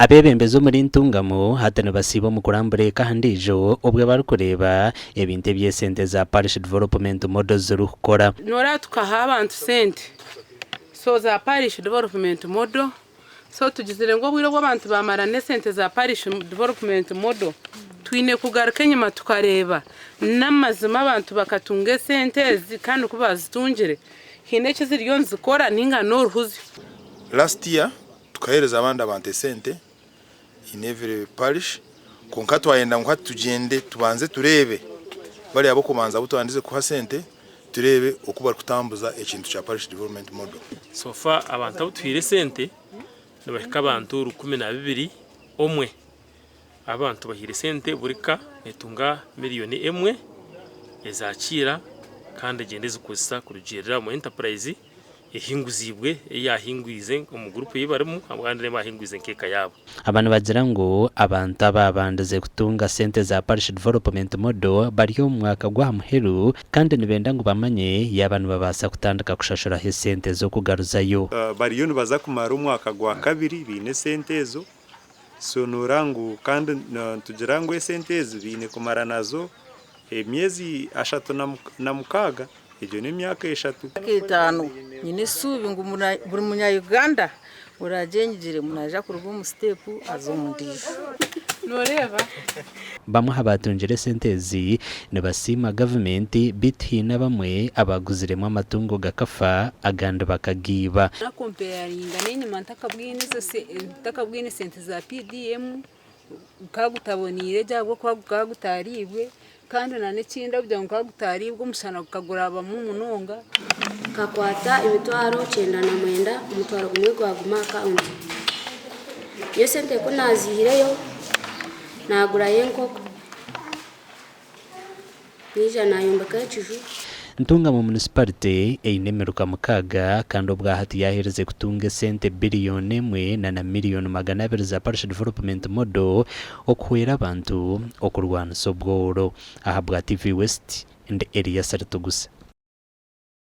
abebembezi muri ntungamo hatana basiba mu kurambure kandi ijo ubwe bari kureba ebinte by'esente za parish development models rukora nora tukaha abantu sente so za parish development model so tugizire ngo bwiro bw'abantu bamara ne sente za parish development model twine kugaruka nyuma tukareba n'amazima abantu bakatunga sente kandi kubazitungire hine kiziriyo nzikora ninga noruhuzi. Last year tukahereza abandi abantu sente in every parish konka twayenda ngo tugende tubanze turebe bari abo kumanza butandize kuha sente turebe okuba kutambuza ekintu cha parish development model. So far abantu twire sente nabahika abantu 12 omwe abantu bahire sente burika netunga miliyoni emwe ezakira kandi gende zikusa kurugirira mu enterprise ehinguzibwe yahingwize mu groupe yibarimo abandi bahingwize nkeka yabo. Abantu bagira ngo abantu ababandaze kutunga sente za parish development model bariyo mwaka gwa muheru kandi nibenda ngo bamanye y'abantu babasa kutandika kushashura he sente zo kugaruzayo. Bariyo nibaza kumara umwaka gwa kabiri bine sente zo sonorangu kandi tugira ngo sente zo bine kumara nazo emyezi 3 na mukaga ejo ni myaka 3 nyine subi ngo buri munya Uganda uragengire munaja ku rugo mu step azomundisha noreva bamwe habatungire sentezi nebasima government bithina bamwe abaguziremo amatungo gakafa aganda bakagiba na comparinga nenye mantakabwine sente za PDM kagutabonire jagwo kwagutaribwe kandi nane kinda bya kwagutaribwe musana kukagura abamu munonga kakwata imitwaro 9 umutwaro gumwe gwaguma account yo sente ko nazihireyo nagura yenkoko nija nayombeka ekiju ntunga mu municipality einemeruka mukaga kandi obwahati yahereze kutunga sente billion emwe na million 200 za parish development model okuhera abantu okurwana sobworo ahabwa TV West and area Saratugusa.